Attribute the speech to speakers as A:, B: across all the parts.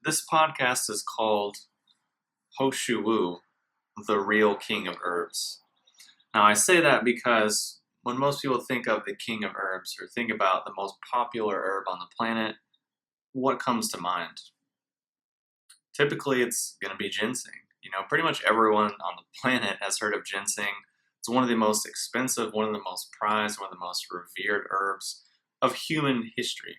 A: This podcast is called Shou, the real king of herbs. Now, I say that because when most people think of the king of herbs or think about the most popular herb on the planet, what comes to mind? Typically, it's going to be ginseng. Pretty much everyone on the planet has heard of ginseng. It's one of the most expensive, one of the most prized, one of the most revered herbs of human history.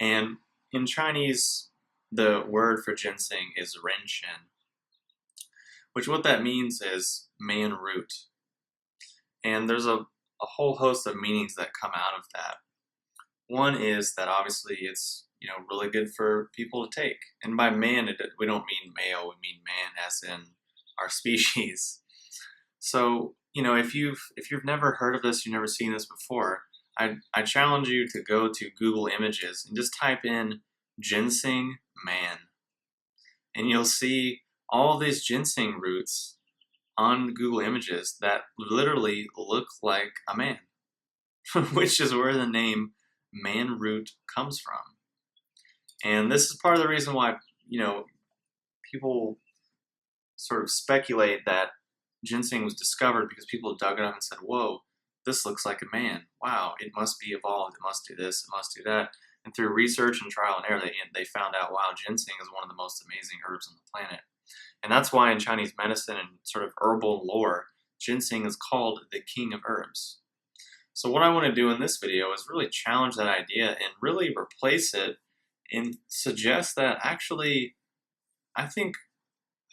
A: And in Chinese, the word for ginseng is renshen, which what that means is man root. And there's a whole host of meanings that come out of that. One is that obviously it's really good for people to take. And by man, we don't mean male, we mean man as in our species. So, if you've never heard of this, you've never seen this before, I challenge you to go to Google Images and just type in ginseng man. And you'll see all these ginseng roots on Google Images that literally look like a man, which is where the name man root comes from. And this is part of the reason why, people sort of speculate that ginseng was discovered because people dug it up and said, whoa, this looks like a man. Wow, it must be evolved. It must do this. It must do that. And through research and trial and error, they found out, wow, ginseng is one of the most amazing herbs on the planet. And that's why in Chinese medicine and sort of herbal lore, ginseng is called the king of herbs. So what I want to do in this video is really challenge that idea and really replace it and suggest that actually, I think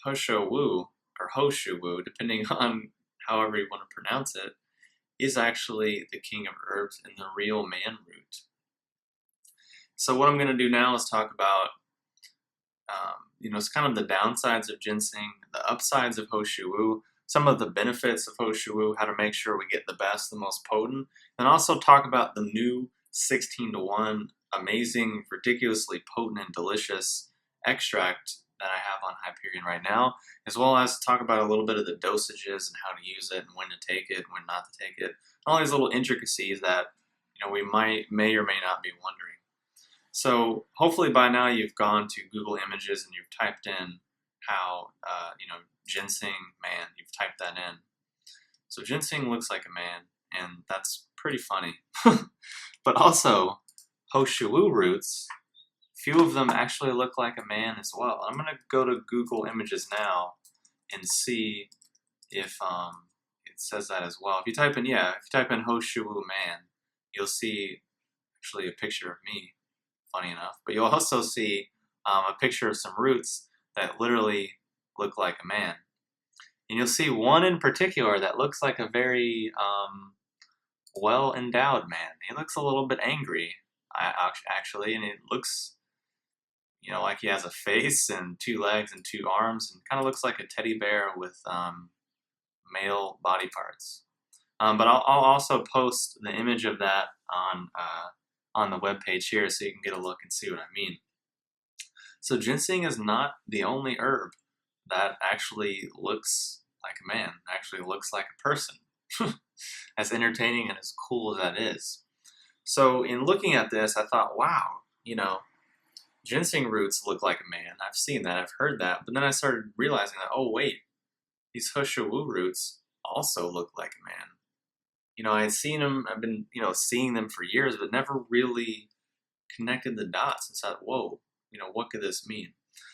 A: Hou or Shou, depending on however you want to pronounce it, is actually the king of herbs and the real man root. So what I'm going to do now is talk about, it's kind of the downsides of ginseng, the upsides of Shou, some of the benefits of Shou, how to make sure we get the best, the most potent, and also talk about the new 16-to-1 amazing, ridiculously potent and delicious extract that I have on Hyperion right now, as well as talk about a little bit of the dosages and how to use it and when to take it and when not to take it. All these little intricacies that we may or may not be wondering. So hopefully by now you've gone to Google Images and you've typed in how ginseng man. You've typed that in. So ginseng looks like a man, and that's pretty funny. But also, Shou roots, few of them actually look like a man as well. I'm going to go to Google Images now and see if it says that as well. If you type in Shou man, you'll see actually a picture of me, funny enough. But you'll also see a picture of some roots that literally look like a man. And you'll see one in particular that looks like a very well-endowed man. He looks a little bit angry, actually, and it looks like he has a face and 2 legs and 2 arms, and kind of looks like a teddy bear with male body parts. But I'll also post the image of that on the webpage here so you can get a look and see what I mean. So ginseng is not the only herb that actually looks like a man, actually looks like a person. As entertaining and as cool as that is. So in looking at this, I thought, wow, ginseng roots look like a man. I've seen that, I've heard that. But then I started realizing that, oh wait, these Shou roots also look like a man. I'd seen them, I've been, seeing them for years, but never really connected the dots and said, whoa, what could this mean?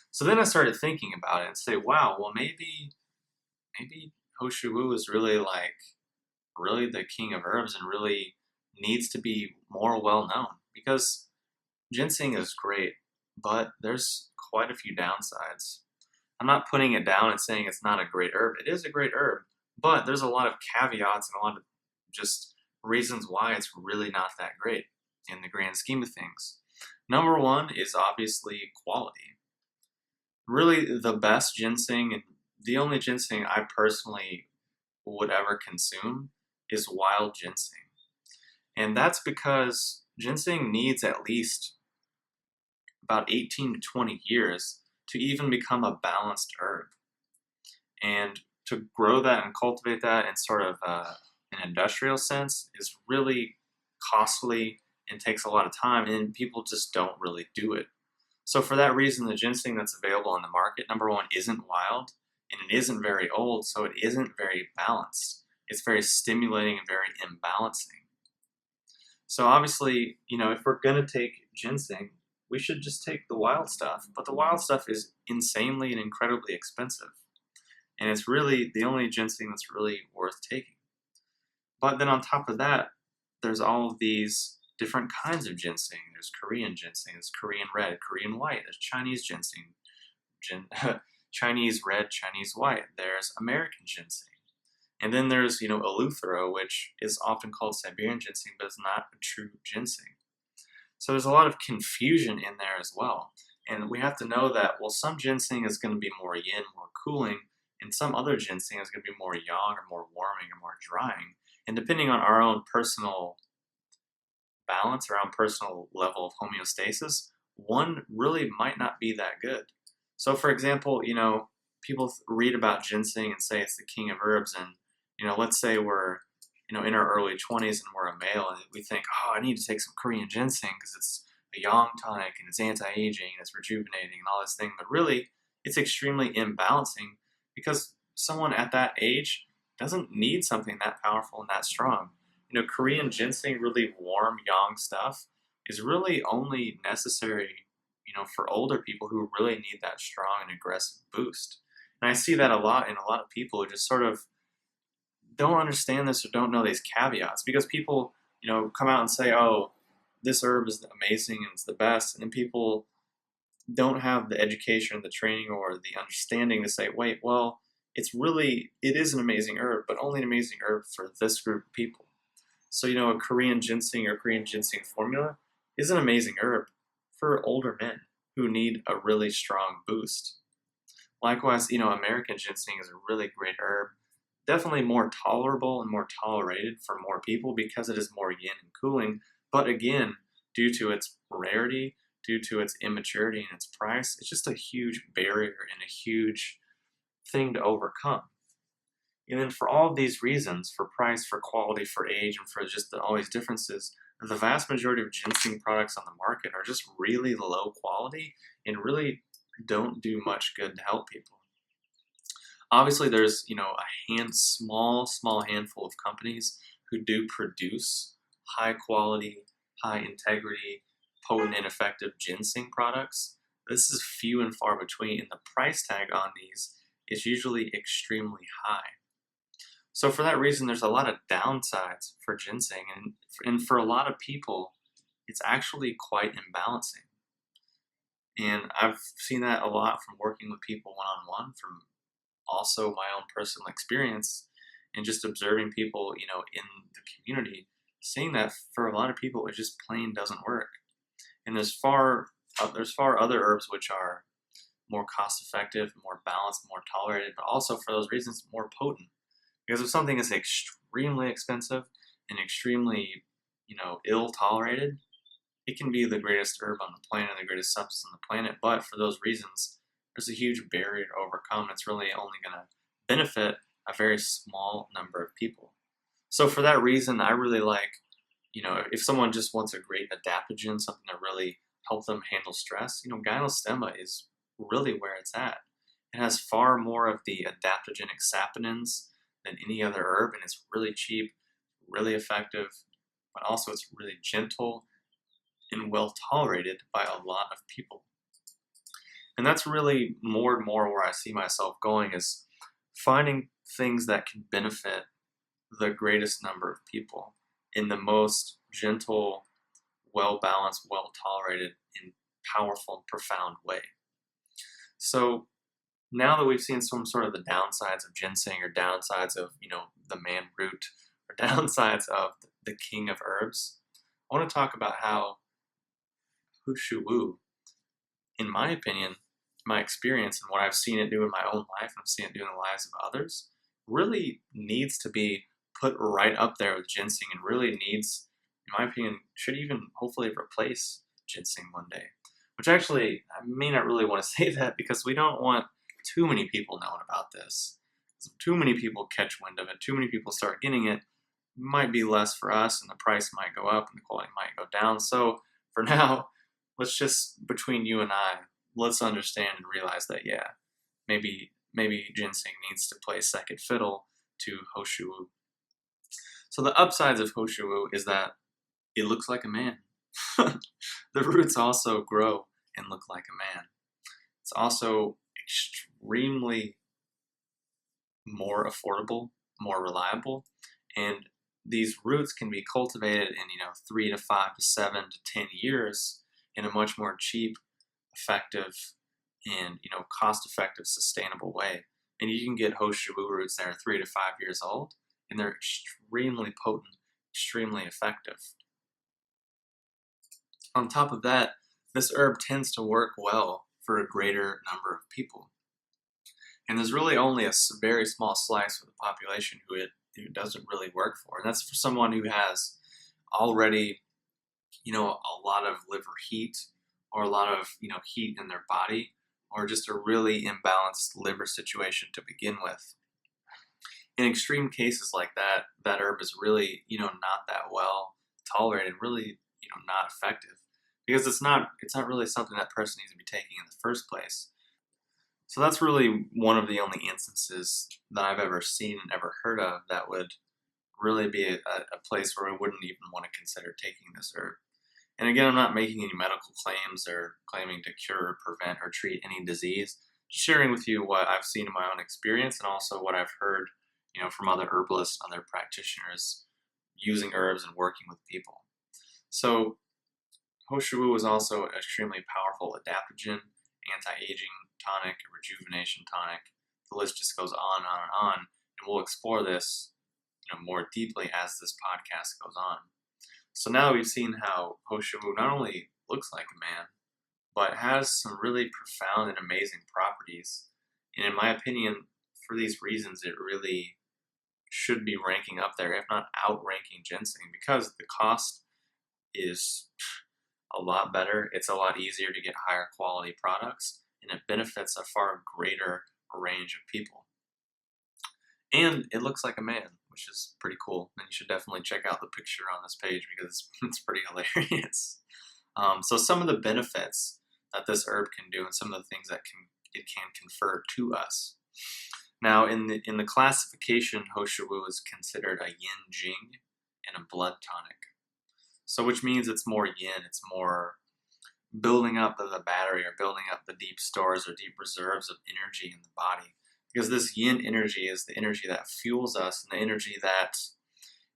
A: So then I started thinking about it and say, wow, well maybe Shou is really the king of herbs and really needs to be more well known, because ginseng is great, but there's quite a few downsides. I'm not putting it down and saying it's not a great herb. It is a great herb, but there's a lot of caveats and a lot of just reasons why it's really not that great in the grand scheme of things. Number one is obviously quality. Really the best ginseng, and the only ginseng I personally would ever consume, is wild ginseng. And that's because ginseng needs at least about 18 to 20 years to even become a balanced herb. And to grow that and cultivate that in sort of an industrial sense is really costly and takes a lot of time, and people just don't really do it. So for that reason, the ginseng that's available in the market, number one, isn't wild, and it isn't very old, so it isn't very balanced. It's very stimulating and very imbalancing. So obviously, if we're gonna take ginseng, we should just take the wild stuff. But the wild stuff is insanely and incredibly expensive. And it's really the only ginseng that's really worth taking. But then on top of that, there's all of these different kinds of ginseng. There's Korean ginseng, there's Korean red, Korean white, there's Chinese ginseng, Chinese red, Chinese white, there's American ginseng. And then there's, Eleuthero, which is often called Siberian ginseng, but it's not a true ginseng. So there's a lot of confusion in there as well. And we have to know that, well, some ginseng is going to be more yin, more cooling, and some other ginseng is going to be more yang or more warming or more drying. And depending on our own personal balance, our own personal level of homeostasis, one really might not be that good. So for example, people read about ginseng and say it's the king of herbs, and let's say we're in our early 20s and we're a male and we think, oh, I need to take some Korean ginseng because it's a yang tonic and it's anti-aging and it's rejuvenating and all this thing. But really, it's extremely imbalancing because someone at that age doesn't need something that powerful and that strong. Korean ginseng, really warm yang stuff, is really only necessary, for older people who really need that strong and aggressive boost. And I see that a lot in a lot of people who just sort of don't understand this or don't know these caveats, because people, come out and say, oh, this herb is amazing and it's the best. And then people don't have the education, the training, or the understanding to say, wait, well, it is an amazing herb, but only an amazing herb for this group of people. So, a Korean ginseng or Korean ginseng formula is an amazing herb for older men who need a really strong boost. Likewise, American ginseng is a really great herb, definitely more tolerable and more tolerated for more people because it is more yin and cooling. But again, due to its rarity, due to its immaturity and its price, it's just a huge barrier and a huge thing to overcome. And then for all of these reasons, for price, for quality, for age, and for just all these differences, the vast majority of ginseng products on the market are just really low quality and really don't do much good to help people. Obviously, there's a small handful of companies who do produce high quality, high integrity, potent and effective ginseng products. This is few and far between, and the price tag on these is usually extremely high. So for that reason, there's a lot of downsides for ginseng, and for a lot of people, it's actually quite imbalancing. And I've seen that a lot from working with people one-on-one, from also my own personal experience, and just observing people, in the community, seeing that for a lot of people, it just plain doesn't work. And there's far other herbs which are more cost-effective, more balanced, more tolerated, but also for those reasons, more potent. Because if something is extremely expensive and extremely, ill-tolerated, it can be the greatest herb on the planet, the greatest substance on the planet, but for those reasons, there's a huge barrier to overcome. It's really only going to benefit a very small number of people. So for that reason, I really like, if someone just wants a great adaptogen, something to really help them handle stress, gynostemma is really where it's at. It has far more of the adaptogenic saponins than any other herb, and it's really cheap, really effective, but also it's really gentle and well tolerated by a lot of people. And that's really more and more where I see myself going, is finding things that can benefit the greatest number of people in the most gentle, well-balanced, well-tolerated, and powerful and profound way. So now that we've seen some sort of the downsides of ginseng, or downsides of, the man root, or downsides of the king of herbs, I want to talk about how Shou, in my opinion, my experience, and what I've seen it do in my own life, and I've seen it do in the lives of others, really needs to be put right up there with ginseng, and really needs, in my opinion, should even hopefully replace ginseng one day. Which actually, I may not really want to say that, because we don't want too many people knowing about this. So too many people catch wind of it, too many people start getting it, might be less for us, and the price might go up and the quality might go down. So for now, let's just, between you and I, let's understand and realize that, yeah, maybe ginseng needs to play second fiddle to Shou. So the upsides of Shou is that it looks like a man. The roots also grow and look like a man. It's also extremely more affordable, more reliable, and these roots can be cultivated in 3 to 5 to 7 to 10 years in a much more cheap, effective, and cost-effective, sustainable way. And you can get Shou roots that are 3 to 5 years old, and they're extremely potent, extremely effective. On top of that, this herb tends to work well for a greater number of people. And there's really only a very small slice of the population who it doesn't really work for. And that's for someone who has already, a lot of liver heat, or a lot of, heat in their body, or just a really imbalanced liver situation to begin with. In extreme cases like that, that herb is really, not that well tolerated, really, not effective, because it's not really something that person needs to be taking in the first place. So that's really one of the only instances that I've ever seen and ever heard of that would really be a place where we wouldn't even want to consider taking this herb. And again, I'm not making any medical claims or claiming to cure, prevent, or treat any disease. Just sharing with you what I've seen in my own experience, and also what I've heard, from other herbalists, other practitioners using herbs and working with people. So Shou is also an extremely powerful adaptogen, anti-aging tonic, a rejuvenation tonic. The list just goes on and on and on, and we'll explore this more deeply as this podcast goes on. So now we've seen how Shou not only looks like a man, but has some really profound and amazing properties. And in my opinion, for these reasons, it really should be ranking up there, if not outranking ginseng, because the cost is a lot better. It's a lot easier to get higher quality products, and it benefits a far greater range of people. And it looks like a man, which is pretty cool. And you should definitely check out the picture on this page, because it's pretty hilarious. So some of the benefits that this herb can do, and some of the things that it can confer to us. Now, in the classification, Shou is considered a yin jing and a blood tonic. So which means it's more yin, it's more building up the battery, or building up the deep stores or deep reserves of energy in the body. Because this yin energy is the energy that fuels us, and the energy that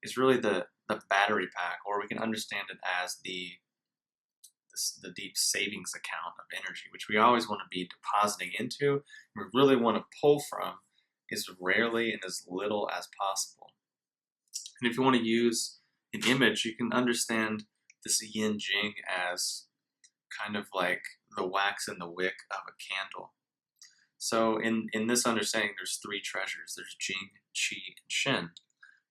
A: is really the battery pack, or we can understand it as the deep savings account of energy, which we always want to be depositing into, and we really want to pull from as rarely and as little as possible. And if you want to use an image, you can understand this yin jing as kind of like the wax in the wick of a candle. So in this understanding, there's three treasures. There's jing, qi, and shen.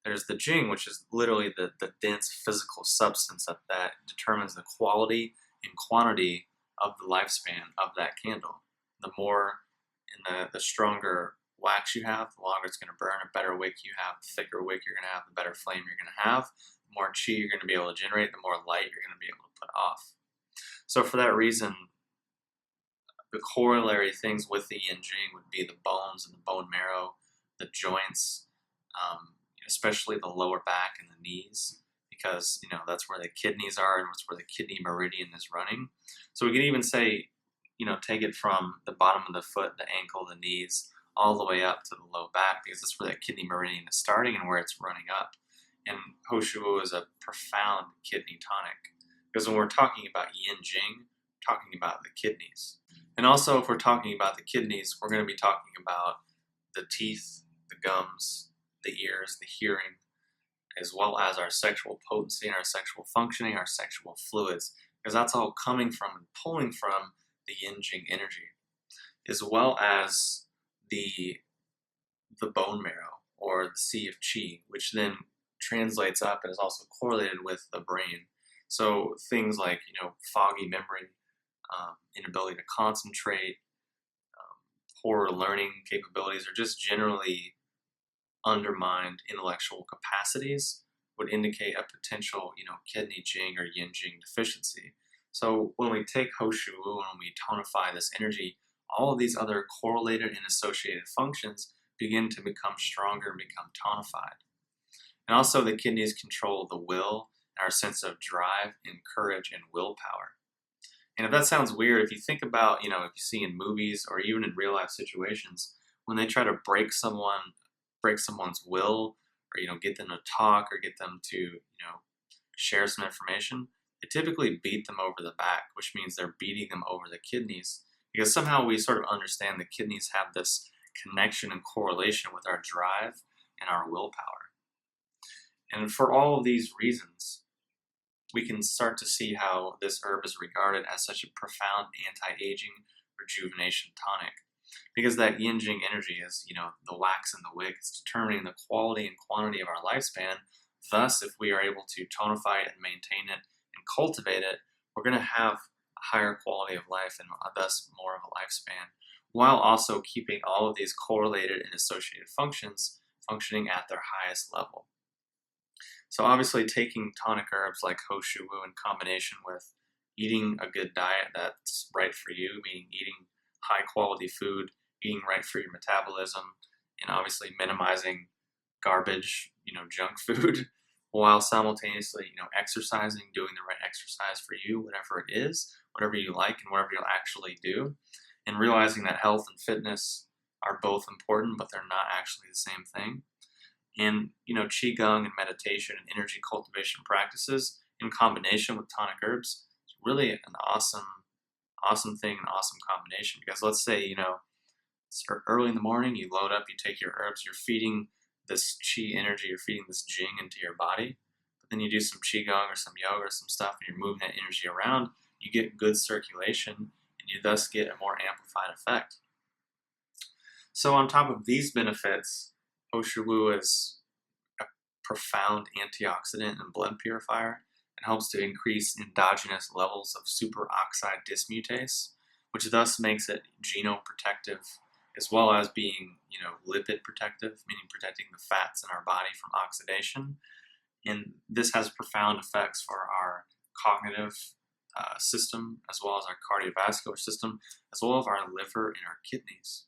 A: There's the jing, which is literally the dense physical substance that determines the quality and quantity of the lifespan of that candle. The more and the stronger wax you have, the longer it's going to burn. A better wick you have, the thicker wick you're going to have, the better flame you're going to have. The more qi you're going to be able to generate, the more light you're going to be able to put off. So for that reason, the corollary things with the yin jing would be the bones and the bone marrow, the joints, especially the lower back and the knees, because that's where the kidneys are, and that's where the kidney meridian is running. So we could even say, take it from the bottom of the foot, the ankle, the knees, all the way up to the low back, because that's where that kidney meridian is starting and where it's running up. And Shou is a profound kidney tonic, because when we're talking about yin jing, we're talking about the kidneys. And also, if we're talking about the kidneys, we're going to be talking about the teeth, the gums, the ears, the hearing, as well as our sexual potency and our sexual functioning, our sexual fluids, because that's all coming from and pulling from the yin jing energy, as well as the bone marrow, or the sea of qi, which then translates up and is also correlated with the brain. So things like foggy memory, inability to concentrate, poor learning capabilities, or just generally undermined intellectual capacities would indicate a potential kidney jing or yin jing deficiency. So when we take Shou and we tonify this energy, all of these other correlated and associated functions begin to become stronger and become tonified. And also the kidneys control the will and our sense of drive and courage and willpower. And if that sounds weird, if you think about, if you see in movies or even in real life situations, when they try to break someone's will, or, get them to talk or get them to, share some information, they typically beat them over the back, which means they're beating them over the kidneys. Because somehow we sort of understand the kidneys have this connection and correlation with our drive and our willpower. And for all of these reasons, we can start to see how this herb is regarded as such a profound anti-aging rejuvenation tonic. Because that yin-jing energy is, the wax and the wick. It's determining the quality and quantity of our lifespan. Thus, if we are able to tonify it and maintain it and cultivate it, we're going to have a higher quality of life and thus more of a lifespan, while also keeping all of these correlated and associated functions functioning at their highest level. So obviously taking tonic herbs like Shou in combination with eating a good diet that's right for you, meaning eating high quality food, eating right for your metabolism, and obviously minimizing garbage, junk food, while simultaneously, exercising, doing the right exercise for you, whatever it is, whatever you like and whatever you'll actually do, and realizing that health and fitness are both important, but they're not actually the same thing. And, Qigong and meditation and energy cultivation practices in combination with tonic herbs is really an awesome thing, an awesome combination. Because let's say, it's early in the morning, you load up, you take your herbs, you're feeding this qi energy, you're feeding this jing into your body. But then you do some qigong or some yoga or some stuff, and you're moving that energy around, you get good circulation, and you thus get a more amplified effect. So on top of these benefits, Shou is a profound antioxidant and blood purifier, and helps to increase endogenous levels of superoxide dismutase, which thus makes it genoprotective, as well as being, lipid protective, meaning protecting the fats in our body from oxidation. And this has profound effects for our cognitive system, as well as our cardiovascular system, as well as our liver and our kidneys.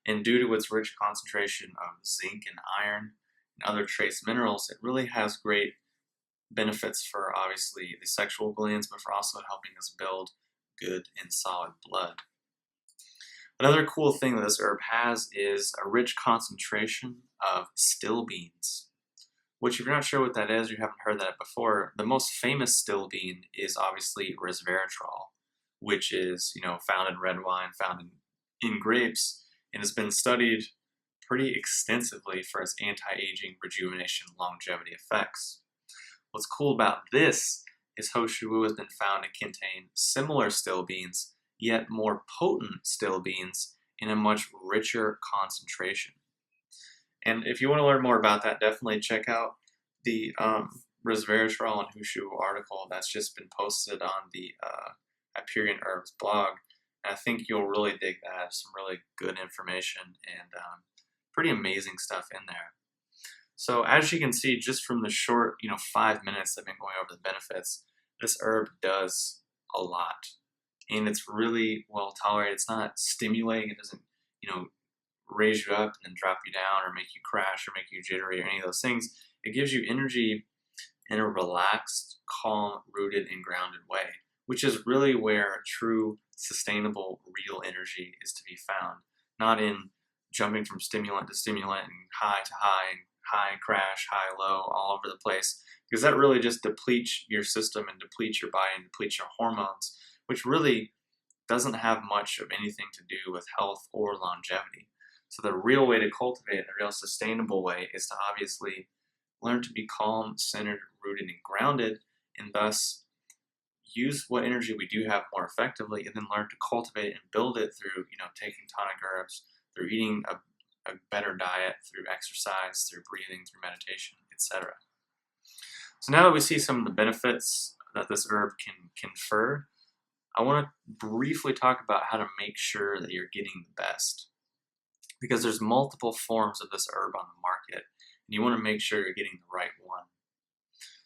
A: And due to its rich concentration of zinc and iron and other trace minerals, it really has great benefits for obviously the sexual glands, but for also helping us build good and solid blood. Another cool thing that this herb has is a rich concentration of still beans, which if you're not sure what that is, or you haven't heard that before, the most famous still bean is obviously resveratrol, which is, found in red wine, found in grapes, and has been studied pretty extensively for its anti-aging, rejuvenation, longevity effects. What's cool about this is Shou has been found to contain similar still beans, yet more potent still beans in a much richer concentration. And if you want to learn more about that, definitely check out the resveratrol and Shou article that's just been posted on the Hyperion Herbs blog. And I think you'll really dig that. Some really good information and pretty amazing stuff in there. So as you can see, just from the short, 5 minutes I've been going over the benefits, this herb does a lot. And it's really well tolerated. It's not stimulating. It doesn't, raise you up and then drop you down or make you crash or make you jittery or any of those things. It gives you energy in a relaxed, calm, rooted, and grounded way, which is really where true, sustainable, real energy is to be found. Not in jumping from stimulant to stimulant and high to high, high, crash, high, low, all over the place, because that really just depletes your system and depletes your body and depletes your hormones, which really doesn't have much of anything to do with health or longevity. So the real way to cultivate it, the real sustainable way, is to obviously learn to be calm, centered, rooted, and grounded, and thus use what energy we do have more effectively, and then learn to cultivate and build it through, taking tonic herbs, through eating a better diet, through exercise, through breathing, through meditation, etc. So now that we see some of the benefits that this herb can confer, I want to briefly talk about how to make sure that you're getting the best. Because there's multiple forms of this herb on the market, and you want to make sure you're getting the right one.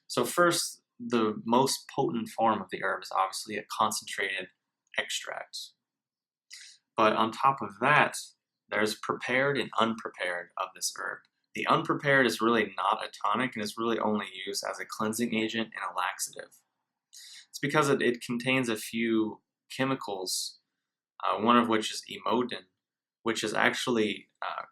A: So first, the most potent form of the herb is obviously a concentrated extract. But on top of that, there's prepared and unprepared of this herb. The unprepared is really not a tonic and is really only used as a cleansing agent and a laxative. It's because it contains a few chemicals, one of which is emodin, which is actually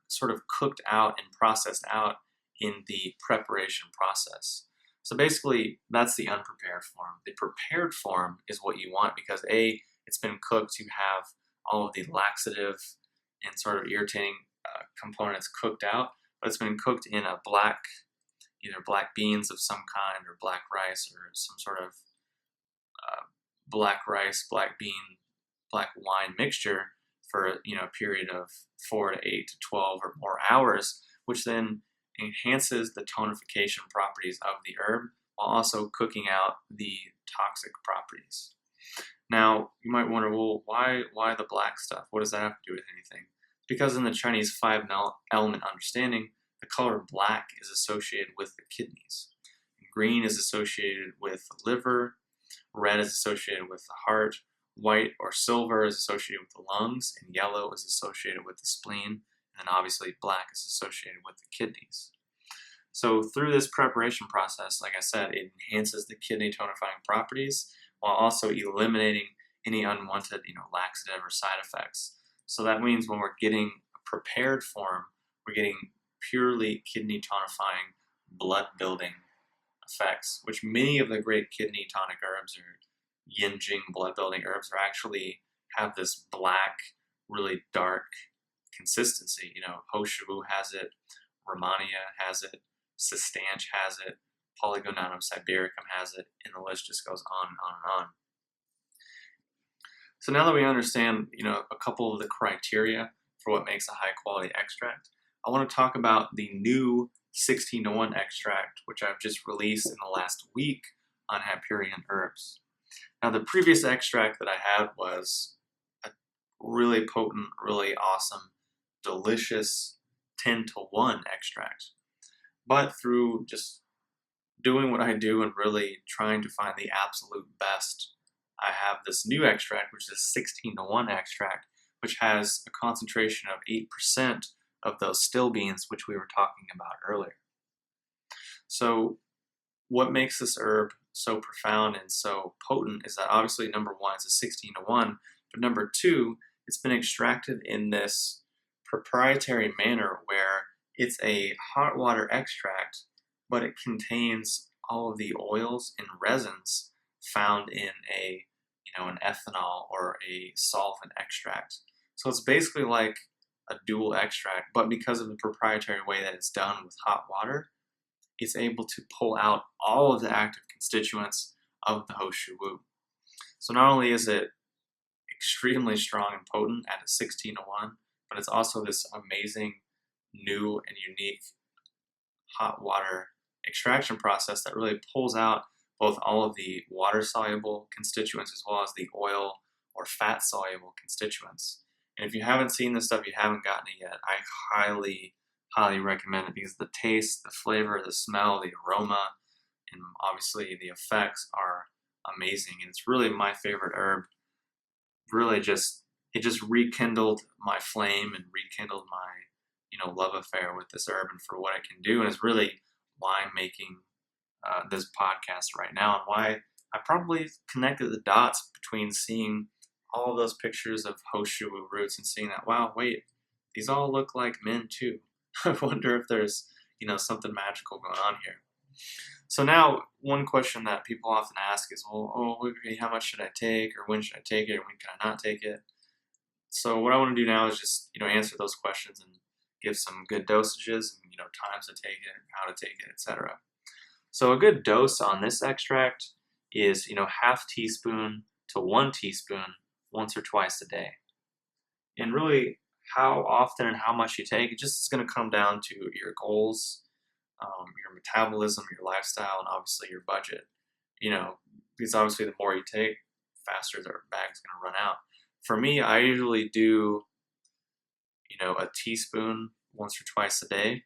A: sort of cooked out and processed out in the preparation process. So basically, that's the unprepared form. The prepared form is what you want because A, it's been cooked to have all of the laxative and sort of irritating components cooked out, but it's been cooked in a either black beans of some kind or black rice or some sort of black rice, black bean, black wine mixture for a period of 4 to 8 to 12 or more hours, which then enhances the tonification properties of the herb while also cooking out the toxic properties. Now, you might wonder, well, why the black stuff? What does that have to do with anything? Because in the Chinese five-element understanding, the color black is associated with the kidneys. Green is associated with the liver, red is associated with the heart, white or silver is associated with the lungs, and yellow is associated with the spleen, and obviously black is associated with the kidneys. So through this preparation process, like I said, it enhances the kidney tonifying properties while also eliminating any unwanted, laxative or side effects. So that means when we're getting a prepared form, we're getting purely kidney tonifying, blood building effects, which many of the great kidney tonic herbs or Ginseng blood building herbs are actually have this black, really dark consistency. Shou has it, Romania has it, Cistanche has it, Polygonatum sibericum has it, and the list just goes on and on and on. So now that we understand, a couple of the criteria for what makes a high quality extract, I want to talk about the new 16:1 extract, which I've just released in the last week on Hyperion herbs. Now, the previous extract that I had was a really potent, really awesome, delicious 10:1 extract. But through just doing what I do and really trying to find the absolute best, I have this new extract, which is a 16:1 extract, which has a concentration of 8% of those still beans, which we were talking about earlier. So what makes this herb so profound and so potent is that obviously number one, it's a 16:1, but number two, it's been extracted in this proprietary manner where it's a hot water extract, but it contains all of the oils and resins found in an ethanol or a solvent extract. So it's basically like a dual extract, but because of the proprietary way that it's done with hot water, it's able to pull out all of the active constituents of the Shou. So not only is it extremely strong and potent at a 16:1, but it's also this amazing new and unique hot water extraction process that really pulls out both all of the water-soluble constituents as well as the oil or fat-soluble constituents. And if you haven't seen this stuff, you haven't gotten it yet, I highly, highly recommend it because the taste, the flavor, the smell, the aroma, and obviously the effects are amazing. And it's really my favorite herb. Really it just rekindled my flame and rekindled my, love affair with this herb and for what it can do. And it's really why I'm making this podcast right now and why I probably connected the dots between seeing all of those pictures of Shou roots and seeing that, wow, wait, these all look like men too. I wonder if there's, something magical going on here. So now one question that people often ask is, well, okay, how much should I take, or when should I take it, or when can I not take it? So what I want to do now is just, answer those questions and give some good dosages and, times to take it, how to take it, etc. So a good dose on this extract is, half teaspoon to 1 teaspoon once or twice a day. And really how often and how much you take, it just is going to come down to your goals, your metabolism, your lifestyle, and obviously your budget. Because obviously the more you take, faster the bag's going to run out. For me, I usually do, a teaspoon once or twice a day.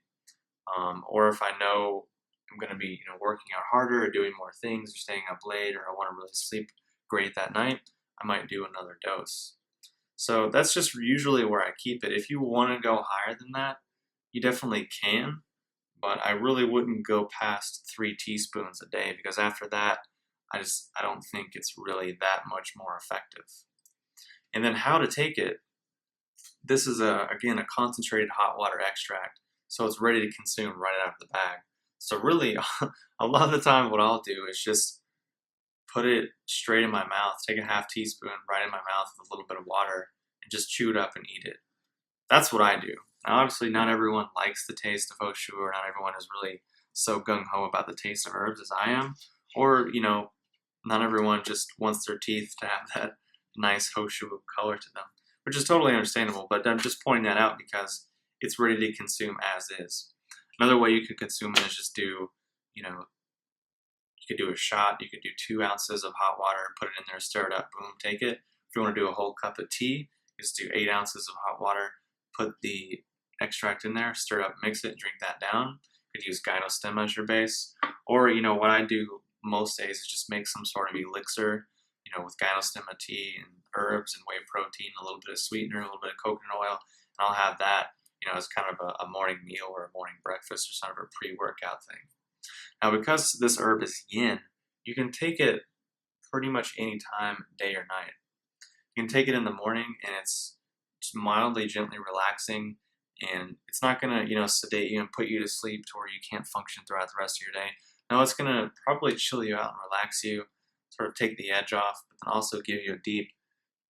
A: Or if I know I'm going to be, working out harder or doing more things or staying up late, or I want to really sleep great that night, I might do another dose. So that's just usually where I keep it. If you want to go higher than that, you definitely can, but I really wouldn't go past 3 teaspoons a day, because after that, I don't think it's really that much more effective. And then how to take it. This is again a concentrated hot water extract, so it's ready to consume right out of the bag. So really, a lot of the time, what I'll do is just put it straight in my mouth, take a half teaspoon right in my mouth with a little bit of water, and just chew it up and eat it. That's what I do. Now, obviously, not everyone likes the taste of Shou, or not everyone is really so gung-ho about the taste of herbs as I am, or, not everyone just wants their teeth to have that nice Shou color to them, which is totally understandable, but I'm just pointing that out because it's ready to consume as is. Another way you could consume it is just do, you could do a shot. You could do 2 ounces of hot water, put it in there, stir it up, boom, take it. If you want to do a whole cup of tea, just do 8 ounces of hot water, put the extract in there, stir it up, mix it, drink that down. You could use gynostem as your base. Or, what I do most days is just make some sort of elixir, with gynostemma tea and herbs and whey protein, a little bit of sweetener, a little bit of coconut oil, and I'll have that, as kind of a morning meal or a morning breakfast or sort of a pre-workout thing. Now, because this herb is yin, you can take it pretty much any time, day or night. You can take it in the morning, and it's just mildly, gently relaxing, and it's not going to, sedate you and put you to sleep to where you can't function throughout the rest of your day. No, it's going to probably chill you out and relax you, sort of take the edge off, but then also give you a deep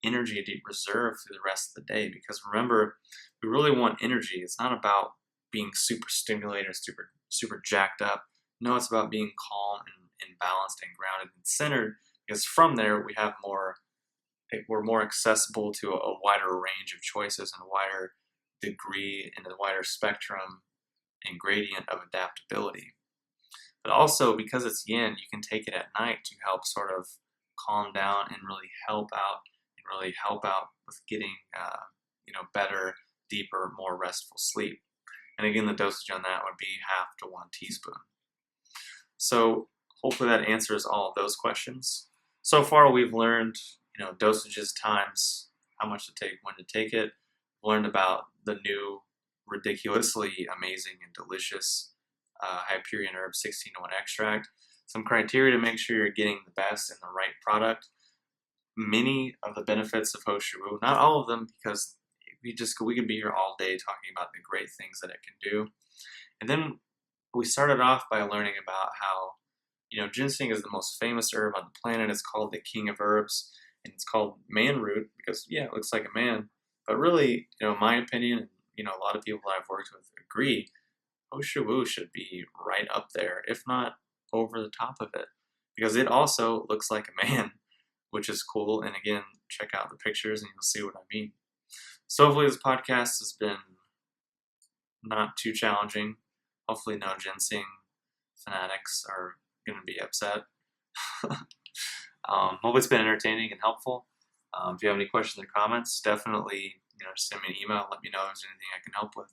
A: energy, a deep reserve through the rest of the day. Because remember, we really want energy. It's not about being super stimulated or super jacked up. No, it's about being calm and balanced and grounded and centered, because from there we're more accessible to a wider range of choices and a wider degree and a wider spectrum and gradient of adaptability. But also, because it's yin, you can take it at night to help sort of calm down and really help out with getting better, deeper, more restful sleep. And again, the dosage on that would be half to 1 teaspoon. So hopefully that answers all of those questions. So far, we've learned, dosages, times, how much to take, when to take it. We've learned about the new, ridiculously amazing and delicious Hyperion Herb 16-to-1 extract. Some criteria to make sure you're getting the best and the right product. Many of the benefits of Shou, not all of them, because we could be here all day talking about the great things that it can do. And then we started off by learning about how, ginseng is the most famous herb on the planet. It's called the king of herbs, and it's called man root because, it looks like a man. But really, in my opinion, and, a lot of people I've worked with agree, Shou should be right up there, if not over the top of it, because it also looks like a man, which is cool. And again, check out the pictures and you'll see what I mean. So hopefully this podcast has been not too challenging. Hopefully no ginseng fanatics are going to be upset. Hope it's been entertaining and helpful. If you have any questions or comments, definitely just send me an email. Let me know if there's anything I can help with.